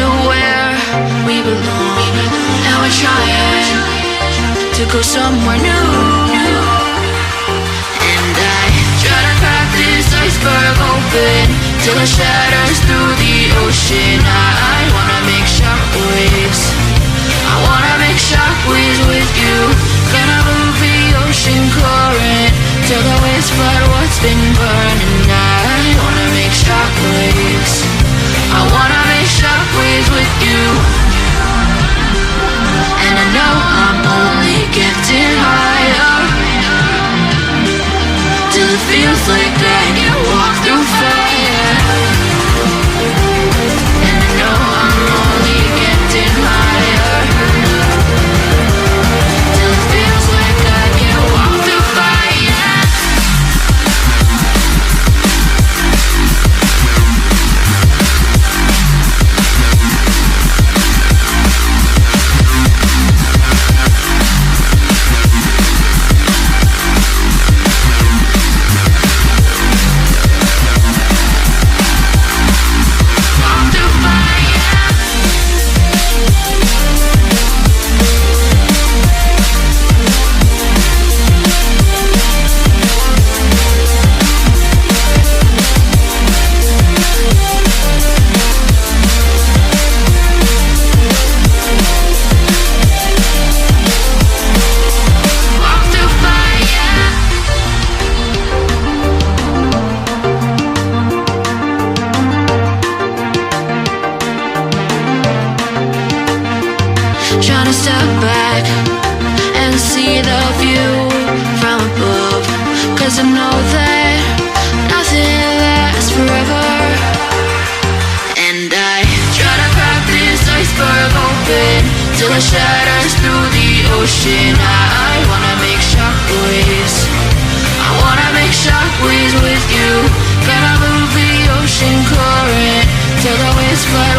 to where we belong. And we're trying to go somewhere new. And I try to crack this iceberg open till it shatters through the ocean. I wanna make shockwaves. I wanna make shockwaves with you. Gonna move the ocean current till the waves flood what's been burning. I wanna make shockwaves. I wanna make shockwaves with you. And I know I'm only getting higher till it feels like I can walk through fire. And I know I'm only getting higher till it feels like I can walk through fire. Trying to step back and see the view from above, 'cause I know that nothing lasts forever. And I try to crack this iceberg open till it shatters through the ocean. I wanna make shockwaves. I wanna make shockwaves with you. Gonna move the ocean current till the waves flood